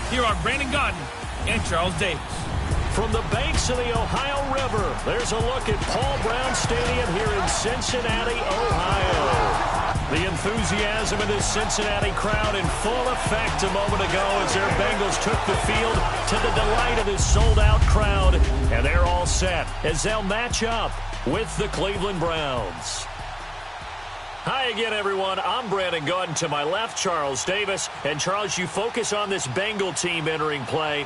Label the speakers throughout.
Speaker 1: Here are Brandon Gaudin and Charles Davis.
Speaker 2: From the banks of the Ohio River, there's a look at Paul Brown Stadium here in Cincinnati, Ohio. The enthusiasm of this Cincinnati crowd in full effect a moment ago as their Bengals took the field to the delight of this sold-out crowd. And they're all set as they'll match up with the Cleveland Browns. Hi again, everyone. I'm Brandon Gaudin. To my left, Charles Davis. And, Charles, you focus on this Bengal team entering play.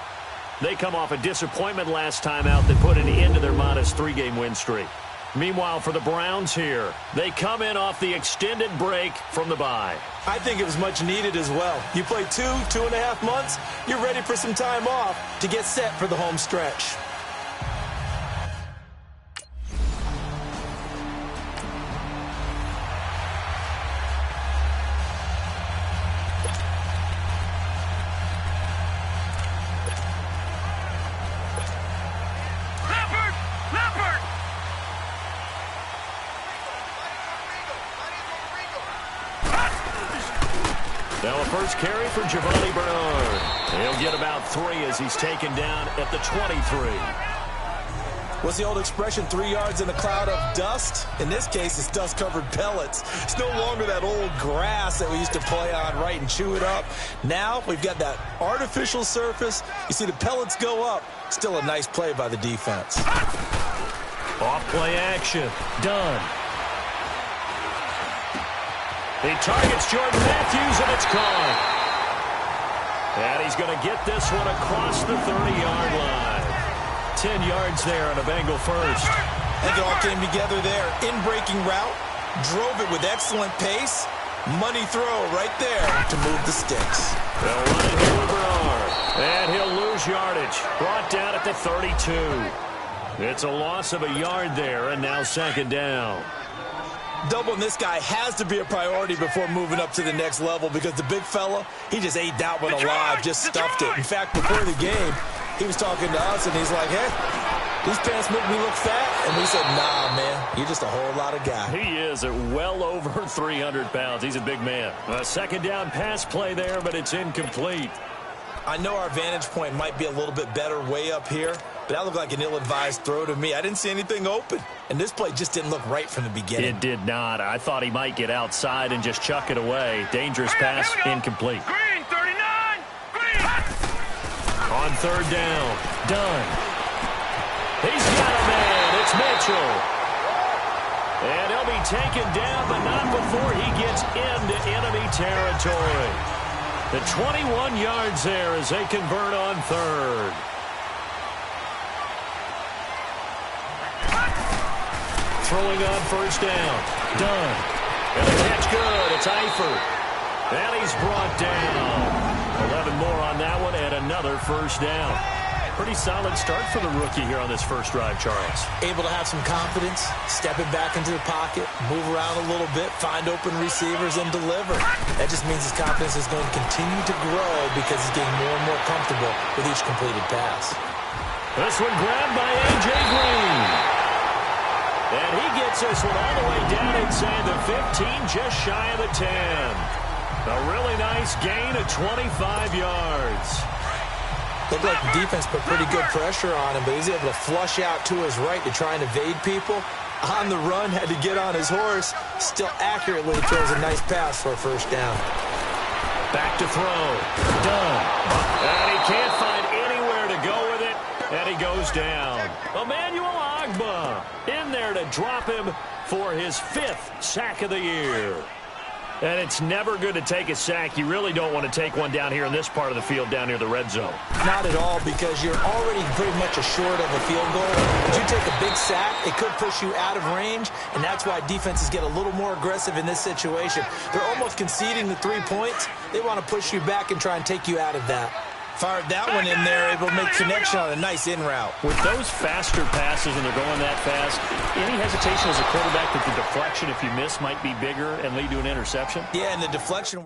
Speaker 2: They come off a disappointment last time out that put an end to their modest 3-game win streak. Meanwhile, for the Browns here, they come in off the extended break from the bye.
Speaker 3: I think it was much needed as well. You play 2.5 months, you're ready for some time off to get set for the home stretch.
Speaker 2: Now a first carry for Giovanni Bernard. He'll get about 3 as he's taken down at the 23.
Speaker 3: What's the old expression, 3 yards in a cloud of dust? In this case, it's dust-covered pellets. It's no longer that old grass that we used to play on, right, and chew it up. Now we've got that artificial surface. You see the pellets go up. Still a nice play by the defense.
Speaker 2: Off-play action. Done. He targets Jordan Matthews, and it's caught. And he's going to get this one across the 30-yard line. 10 yards there on a Bengal first.
Speaker 3: I think it all came together there. In-breaking route, drove it with excellent pace. Money throw right there to move the sticks.
Speaker 2: They'll run it here with Bernard. And he'll lose yardage. Brought down at the 32. It's a loss of a yard there, and now second down.
Speaker 3: Doubling this guy has to be a priority before moving up to the next level because the big fella, he just ate that one alive, just stuffed it. In fact, before the game, he was talking to us, and he's like, hey, these pants make me look fat. And we said, nah, man, you're just a whole lot of guy.
Speaker 2: He is at well over 300 pounds. He's a big man. A second down pass play there, but it's incomplete.
Speaker 3: I know our vantage point might be a little bit better way up here, but that looked like an ill-advised throw to me. I didn't see anything open, and this play just didn't look right from the beginning.
Speaker 2: It did not. I thought he might get outside and just chuck it away. Dangerous pass, incomplete.
Speaker 1: Green, 39! Green!
Speaker 2: On third down, done. He's got a man. It's Mitchell. And he'll be taken down, but not before he gets into enemy territory. The 21 yards there as they convert on third. Throwing on first down. Done. And the catch good. It's Eifert. And he's brought down. 11 more on that one and another first down. Pretty solid start for the rookie here on this first drive, Charles.
Speaker 3: Able to have some confidence, stepping back into the pocket, move around a little bit, find open receivers, and deliver. That just means his confidence is going to continue to grow because he's getting more and more comfortable with each completed pass.
Speaker 2: This one grabbed by A.J. Green. And he gets this one all the way down inside the 15, just shy of the 10. A really nice gain of 25 yards.
Speaker 3: Looked like the defense put pretty good pressure on him, but he's able to flush out to his right to try and evade people. On the run, had to get on his horse. Still accurately throws a nice pass for a first down.
Speaker 2: Back to throw. Done. And he can't find anywhere to go with it, and he goes down. Emmanuel Ogbah in there to drop him for his 5th sack of the year. And it's never good to take a sack. You really don't want to take one down here in this part of the field down near the red zone.
Speaker 3: Not at all, because you're already pretty much assured of a field goal. If you take a big sack, it could push you out of range, and that's why defenses get a little more aggressive in this situation. They're almost conceding the 3 points. They want to push you back and try and take you out of that. Fired that one in there, able to make connection on a nice in route.
Speaker 2: With those faster passes and they're going that fast, any hesitation as a quarterback that the deflection, if you miss, might be bigger and lead to an interception?
Speaker 3: Yeah, and the deflection...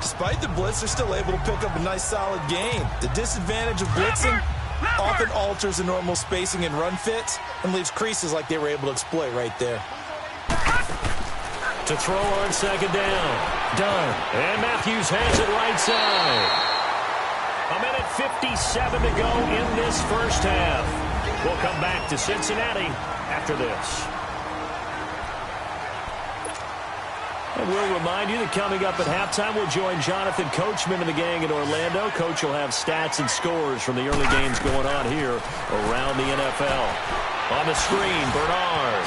Speaker 3: Despite the blitz, they're still able to pick up a nice solid gain. The disadvantage of blitzing often alters the normal spacing and run fits and leaves creases like they were able to exploit right there.
Speaker 2: To throw on second down. Done. And Matthews has it right side. 1:57 to go in this first half. We'll come back to Cincinnati after this. And we'll remind you that coming up at halftime, we'll join Jonathan Coachman and the gang in Orlando. Coach will have stats and scores from the early games going on here around the NFL. On the screen, Bernard.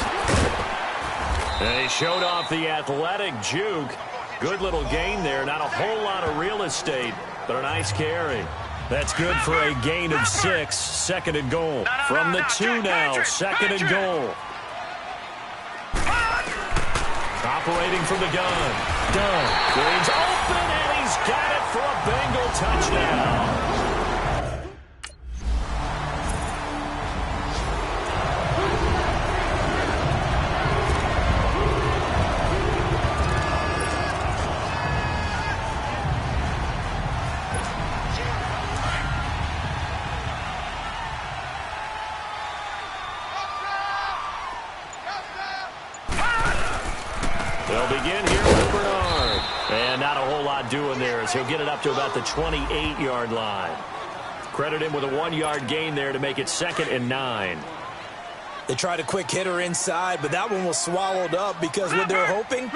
Speaker 2: And he showed off the athletic juke. Good little gain there. Not a whole lot of real estate, but a nice carry. That's good for a gain of 6. Second and goal. From the 2 now, second and goal. Operating from the gun. Dunn. Green's open, and he's got it for a Bengal touchdown. They'll begin here with Bernard. And not a whole lot doing there as he'll get it up to about the 28-yard line. Credit him with a 1-yard gain there to make it 2nd and 9.
Speaker 3: They tried a quick hitter inside, but that one was swallowed up because what they're hoping,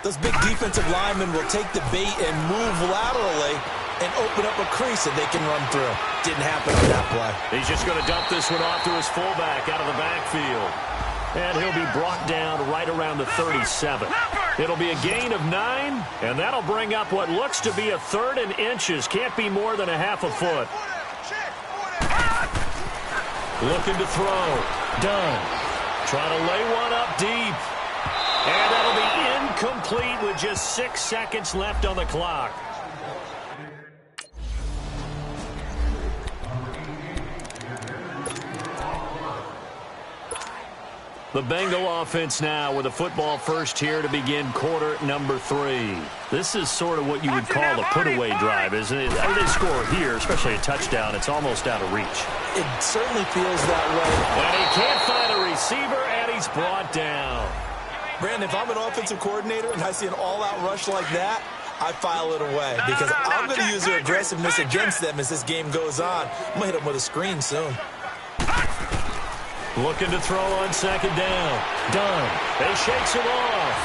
Speaker 3: those big defensive linemen will take the bait and move laterally and open up a crease that they can run through. Didn't happen on that play.
Speaker 2: He's just going to dump this one off to his fullback out of the backfield. And he'll be brought down right around the 37. It'll be a gain of 9, and that'll bring up what looks to be a 3rd and inches. Can't be more than a half a foot. Looking to throw. Done. Trying to lay one up deep. And that'll be incomplete with just 6 seconds left on the clock. The Bengal offense now with a football first here to begin quarter number 3. This is sort of what you would call a put-away drive, isn't it? I mean, they score here, especially a touchdown. It's almost out of reach.
Speaker 3: It certainly feels that way.
Speaker 2: And he can't find a receiver, and he's brought down.
Speaker 3: Brandon, if I'm an offensive coordinator and I see an all-out rush like that, I file it away because I'm going to use their aggressiveness against them as this game goes on. I'm going to hit them with a screen soon.
Speaker 2: Looking to throw on second down. Done. They shakes him off.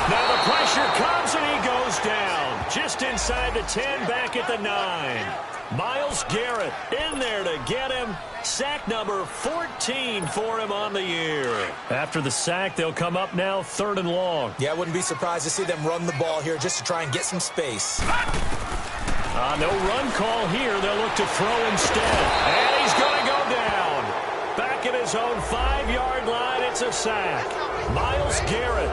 Speaker 2: Now the pressure comes and he goes down. Just inside the 10, back at the 9. Myles Garrett in there to get him. Sack number 14 for him on the year. After the sack, they'll come up now 3rd and long.
Speaker 3: Yeah, I wouldn't be surprised to see them run the ball here just to try and get some space.
Speaker 2: No run call here. They'll look to throw instead. And he's going to go down. Back at his own 5-yard line, it's a sack. Myles Garrett.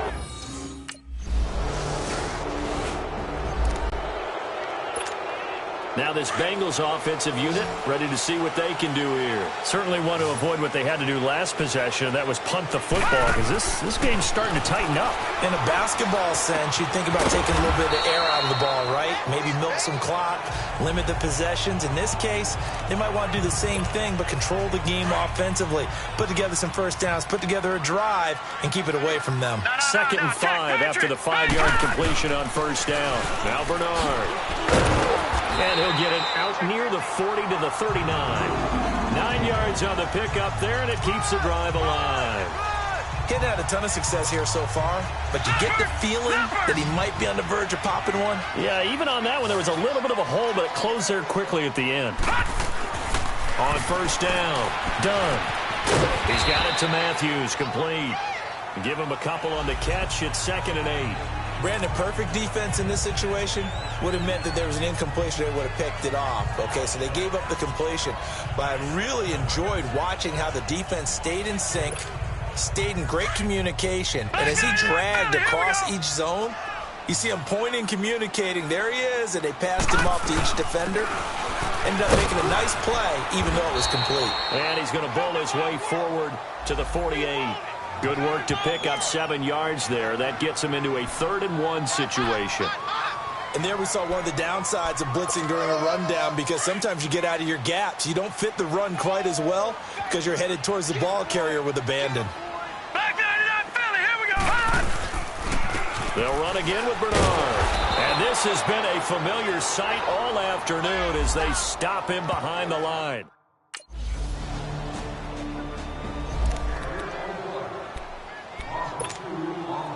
Speaker 2: Now this Bengals offensive unit ready to see what they can do here. Certainly want to avoid what they had to do last possession, and that was punt the football, because this game's starting to tighten up.
Speaker 3: In a basketball sense, you'd think about taking a little bit of air out of the ball, right? Maybe milk some clock, limit the possessions. In this case, they might want to do the same thing, but control the game offensively. Put together some first downs, put together a drive, and keep it away from them.
Speaker 2: 2nd and 5 after the 5-yard completion on first down. Now Bernard. And he'll get it out near the 40 to the 39. 9 yards on the pickup there, and it keeps the drive alive.
Speaker 3: Getting had a ton of success here so far, but you get the feeling that he might be on the verge of popping one.
Speaker 2: Yeah, even on that one, there was a little bit of a hole, but it closed there quickly at the end. On first down, Dunn. He's got it to Matthews, complete. Give him a couple on the catch. It's 2nd and 8.
Speaker 3: Brandon, perfect defense in this situation would have meant that there was an incompletion. They would have picked it off. Okay, so they gave up the completion. But I really enjoyed watching how the defense stayed in sync, stayed in great communication. And as he dragged across each zone, you see him pointing, communicating. There he is, and they passed him off to each defender. Ended up making a nice play, even though it was complete.
Speaker 2: And he's going to bowl his way forward to the 48. Good work to pick up 7 yards there. That gets him into a 3rd and 1 situation.
Speaker 3: And there we saw one of the downsides of blitzing during a rundown, because sometimes you get out of your gaps. You don't fit the run quite as well because you're headed towards the ball carrier with abandon.
Speaker 1: Back 99 Philly, here we go.
Speaker 2: They'll run again with Bernard. And this has been a familiar sight all afternoon as they stop him behind the line.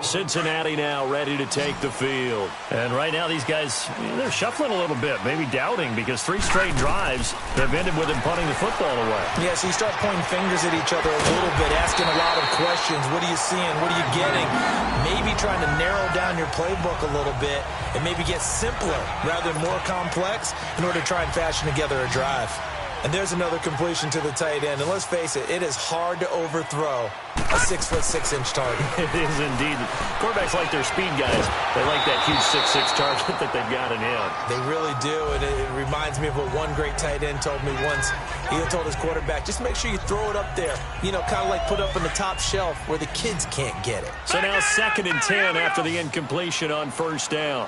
Speaker 2: Cincinnati now ready to take the field.
Speaker 4: And right now these guys, they're shuffling a little bit, maybe doubting, because 3 straight drives have ended with them punting the football away.
Speaker 3: Yeah, so you start pointing fingers at each other a little bit, asking a lot of questions. What are you seeing? What are you getting? Maybe trying to narrow down your playbook a little bit and maybe get simpler rather than more complex in order to try and fashion together a drive. And there's another completion to the tight end. And let's face it, it is hard to overthrow a 6'6" target.
Speaker 2: It is indeed. Quarterbacks like their speed guys. They like that huge 6'6" target that they've got in him.
Speaker 3: They really do, and it reminds me of what one great tight end told me once. He told his quarterback, just make sure you throw it up there. You know, kind of like put up on the top shelf where the kids can't get it.
Speaker 2: So now 2nd and 10 after the incompletion on 1st down.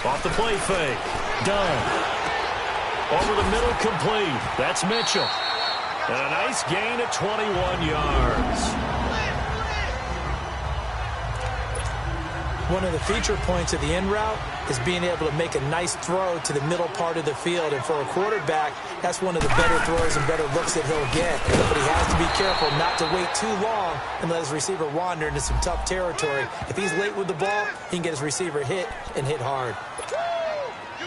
Speaker 2: Off the play fake. Done. Over the middle, complete. That's Mitchell. And a nice gain of 21 yards.
Speaker 3: One of the feature points of the in route is being able to make a nice throw to the middle part of the field. And for a quarterback, that's one of the better throws and better looks that he'll get. But he has to be careful not to wait too long and let his receiver wander into some tough territory. If he's late with the ball, he can get his receiver hit and hit hard.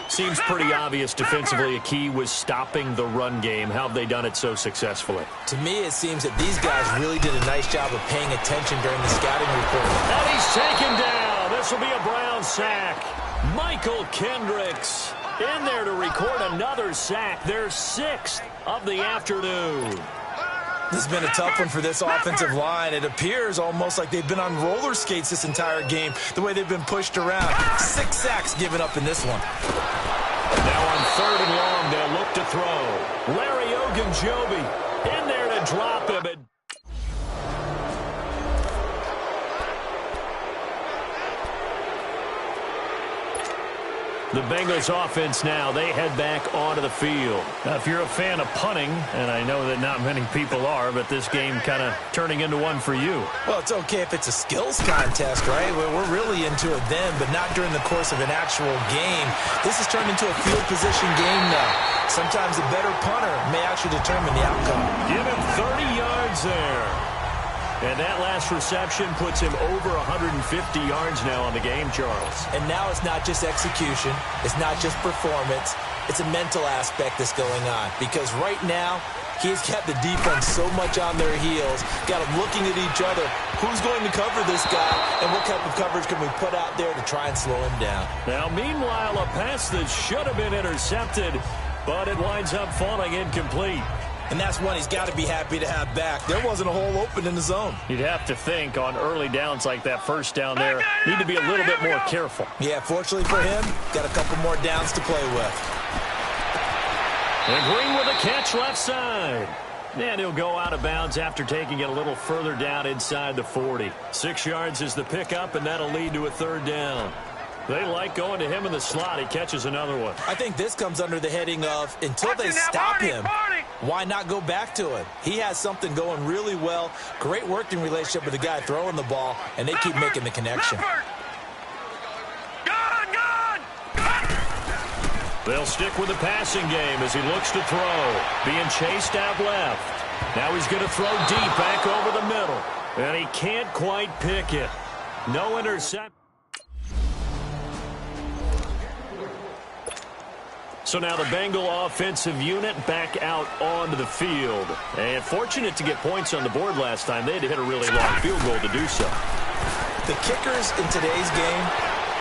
Speaker 2: Seems pretty obvious defensively a key was stopping the run game. How have they done it so successfully?
Speaker 3: To me, it seems that these guys really did a nice job of paying attention during the scouting report.
Speaker 2: And he's taken down. This will be a Brown sack. Michael Kendricks in there to record another sack. Their 6th of the afternoon.
Speaker 3: This has been a tough one for this offensive line. It appears almost like they've been on roller skates this entire game, the way they've been pushed around. 6 sacks given up in this one.
Speaker 2: Now on 3rd and long, they'll look to throw. Larry Ogunjobi in there to drop him. The Bengals offense now, they head back onto the field.
Speaker 4: Now, if you're a fan of punting, and I know that not many people are, but this game kind of turning into one for you.
Speaker 3: Well, it's okay if it's a skills contest, right? We're really into it then, but not during the course of an actual game. This has turned into a field position game now. Sometimes a better punter may actually determine the outcome.
Speaker 2: Give him 30 yards there. And that last reception puts him over 150 yards now on the game, Charles.
Speaker 3: And now it's not just execution. It's not just performance. It's a mental aspect that's going on. Because right now, he's got the defense so much on their heels, got them looking at each other. Who's going to cover this guy, and what type of coverage can we put out there to try and slow him down?
Speaker 2: Now, meanwhile, a pass that should have been intercepted, but it winds up falling incomplete.
Speaker 3: And that's one he's got to be happy to have back. There wasn't a hole open in the zone.
Speaker 4: You'd have to think on early downs like that 1st down there, need to be a little bit more careful.
Speaker 3: Yeah, fortunately for him, got a couple more downs to play with.
Speaker 2: And Green with a catch left side. And he'll go out of bounds after taking it a little further down inside the 40. 6 yards is the pickup, and that'll lead to a 3rd down. They like going to him in the slot. He catches another one.
Speaker 3: I think this comes under the heading of, until they stop him, why not go back to it? He has something going really well. Great working relationship with the guy throwing the ball, and they keep making the connection.
Speaker 2: They'll stick with the passing game as he looks to throw. Being chased out left. Now he's going to throw deep back over the middle. And he can't quite pick it. No intercept. So now the Bengal offensive unit back out onto the field. And fortunate to get points on the board last time. They had to hit a really long field goal to do so.
Speaker 3: The kickers in today's game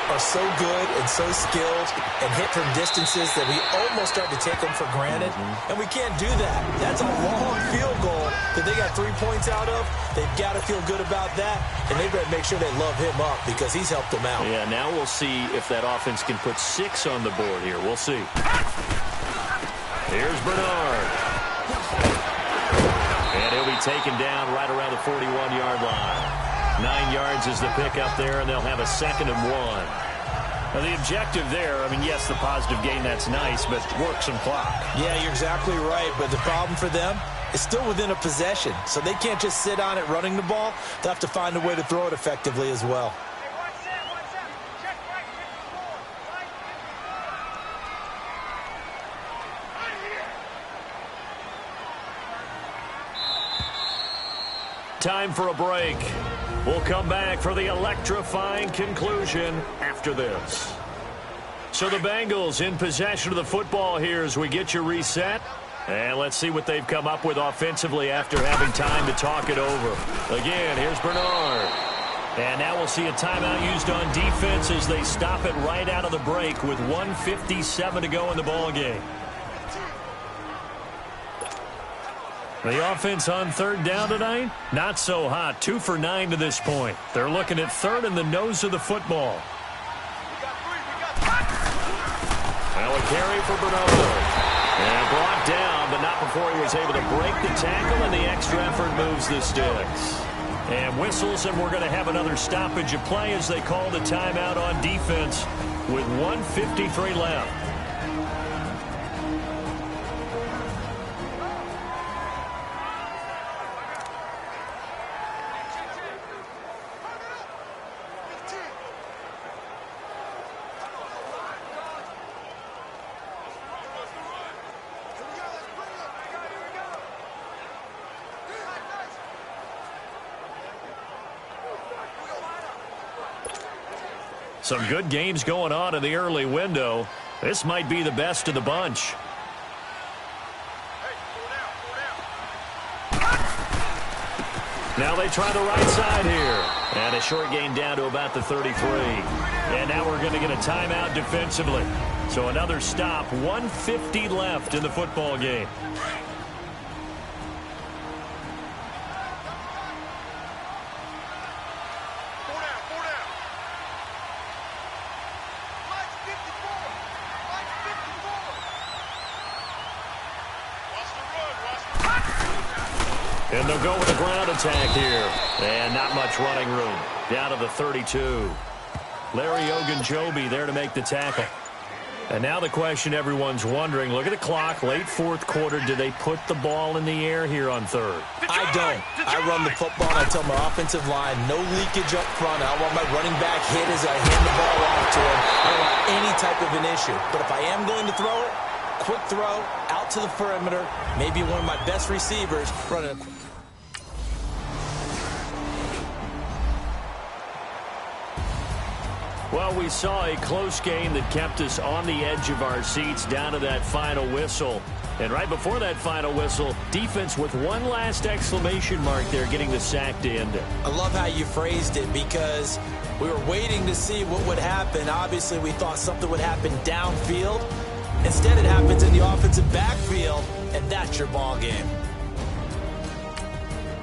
Speaker 3: are so good and so skilled and hit from distances that we almost start to take them for granted. And we can't do that. That's a long field goal that they got 3 points out of. They've got to feel good about that, and they better make sure they love him up because he's helped them out.
Speaker 2: Yeah, now we'll see if that offense can put 6 on the board here. We'll see. Here's Bernard. And he'll be taken down right around the 41-yard line. 9 yards is the pickup there, and they'll have a 2nd and 1.
Speaker 4: Now, the objective there, I mean, yes, the positive gain, that's nice, but work some clock.
Speaker 3: Yeah, you're exactly right, but the problem for them is still within a possession, so they can't just sit on it running the ball. They'll have to find a way to throw it effectively as well.
Speaker 2: Time for a break. We'll come back for the electrifying conclusion after this. So the Bengals in possession of the football here as we get you reset. And let's see what they've come up with offensively after having time to talk it over. Again, here's Bernard. And now we'll see a timeout used on defense as they stop it right out of the break with 1:57 to go in the ballgame. The offense on 3rd down tonight, not so hot. 2 for 9 to this point. They're looking at 3rd and the nose of the football. Now a carry for Bernard. And brought down, but not before he was able to break the tackle, and the extra effort moves the sticks. And whistles, and we're going to have another stoppage of play as they call the timeout on defense with 1:53 left. Some good games going on in the early window. This might be the best of the bunch. Now they try the right side here. And a short gain down to about the 33. And now we're going to get a timeout defensively. So another stop. 1:50 left in the football game. And they'll go with a ground attack here. And not much running room. Down to the 32. Larry Ogunjobi there to make the tackle. And now the question everyone's wondering, look at the clock, late 4th quarter. Do they put the ball in the air here on 3rd?
Speaker 3: I don't. I run the football, and I tell my offensive line, no leakage up front. I want my running back hit as I hand the ball off to him. I don't want any type of an issue. But if I am going to throw it, quick throw, out to the perimeter, maybe one of my best receivers running a
Speaker 2: Well, we saw a close game that kept us on the edge of our seats down to that final whistle. And right before that final whistle, defense with one last exclamation mark there, getting the sack to end it.
Speaker 3: I love how you phrased it because we were waiting to see what would happen. Obviously, we thought something would happen downfield. Instead, it happens in the offensive backfield, and that's your ball game.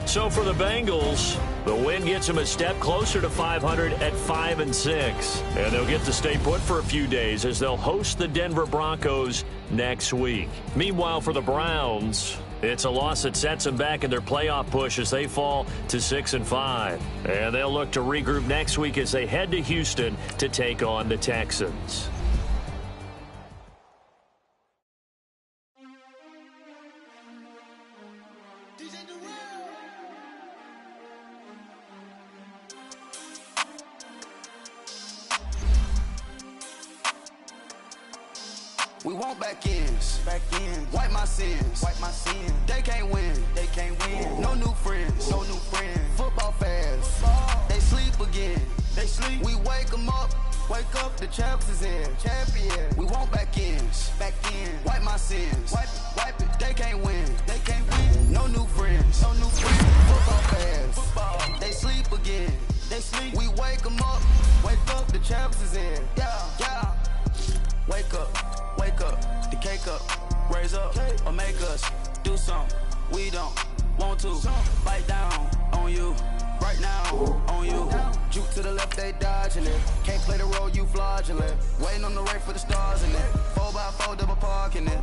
Speaker 2: So for the Bengals, the win gets them a step closer to 500 at 5-6. And they'll get to stay put for a few days as they'll host the Denver Broncos next week. Meanwhile, for the Browns, it's a loss that sets them back in their playoff push as they fall to 6-5. And they'll look to regroup next week as they head to Houston to take on the Texans.
Speaker 5: We want back ends. Wipe my sins. They can't win. No new friends. Football fans. They sleep again. We wake them up. The champs is in. We want back ends. Wipe my sins. Wipe it. They can't win. No new friends. Football fans. They sleep again. We wake them up. The champs is in. Yeah. Wake up, the cake up, raise up, or make us do something we don't want to. Bite down on you, right now, on you. Juke to the left, they dodging it. Can't play the role, you fraudulent. Waiting on the rain for the stars in it. 4x4 double parking it.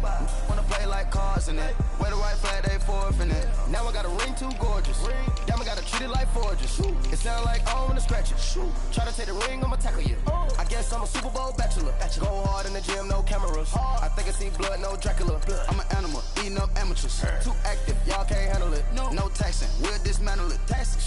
Speaker 5: Wanna play like cars in it. Wear the white flag, they forfeit it. Now I got a ring too gorgeous. Damn, I gotta treat it like forges. It sound like I wanna scratch it. Try to take the ring, I'ma tackle you. I guess I'm a Super Bowl bachelor. Go hard in the gym, no cameras. I think I see blood, no Dracula. I'm an animal, eating up amateurs. Too active, y'all can't handle it. No taxing, we'll dismantle it.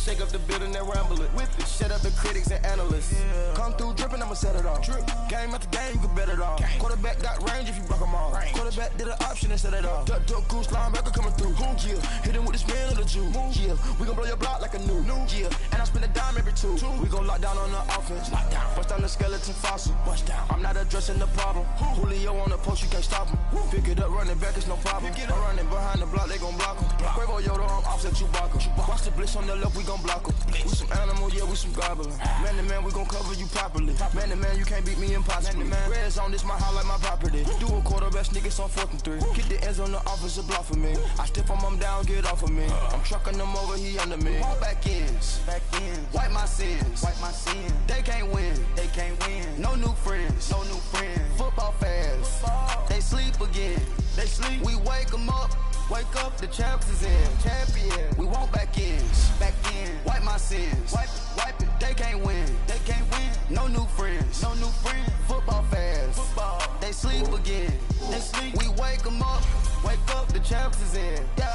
Speaker 5: Shake up the building and ramble it. Whip it, shut up the critics and analysts. Come through dripping, I'ma set it off. Game after game, you can bet it off. Quarterback got range if you block 'em off. Quarterback did an option and set it off. Duck goose linebacker coming through. Yeah, hit him with the spin of the Jew. Yeah, we gon' blow your block like a new. Yeah, and I spend a dime every two. We gon' lock down on the offense. Bust down the skeleton fossil. I'm not addressing the problem. Julio on the post, you can't stop him. Pick it up, running back, it's no problem. I'm running behind the block, they gon' block him. Quavo Yoda, I'm offset Chewbacca. Watch the blitz on the left, we gon' block him. We some animal, yeah, we some gobbler. Man to man, we gon' cover you properly. Man to man, you can't beat me impossibly. Red zone, this my house like my property. Do a quarterback, niggas on 4th and 3. Kick the ends on the offensive block for me. I step on him down, get off of me. I'm trucking them over, he under me. Won't back ends, wipe my sins, They can't win, No new friends, Football fast, they sleep again. We wake 'em up. Wake up, the champs is in. Champion. We want back ends. Wipe my sins. Wipe it. They can't win. No new friends. Football fast. They sleep again. We wake 'em up. Wake up, the champs is in. Yeah.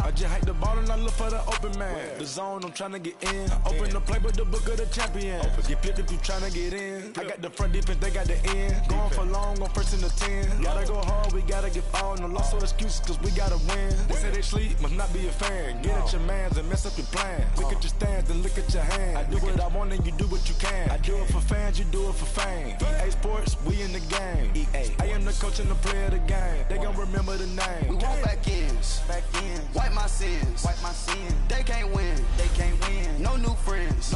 Speaker 6: I just hike the ball and I look for the open man. The zone, I'm trying to get in. Open the playbook, the book of the champion. Get flipped if you trying to get in. I got the front defense, they got the end. Going for long, on 1st and 10. Gotta go hard, we gotta give all. No loss or excuses, cause we gotta win. They say they sleep, must not be a fan. Get at your mans and mess up your plan. Look at your stands and look at your hands. I do what I want and you do what you can. I do it for fans, you do it for fame. EA Sports, we in the game. I am the coach and the player of the game. They gon' remember the name.
Speaker 5: We want back ends. Wipe my sins. They can't win. No new friends.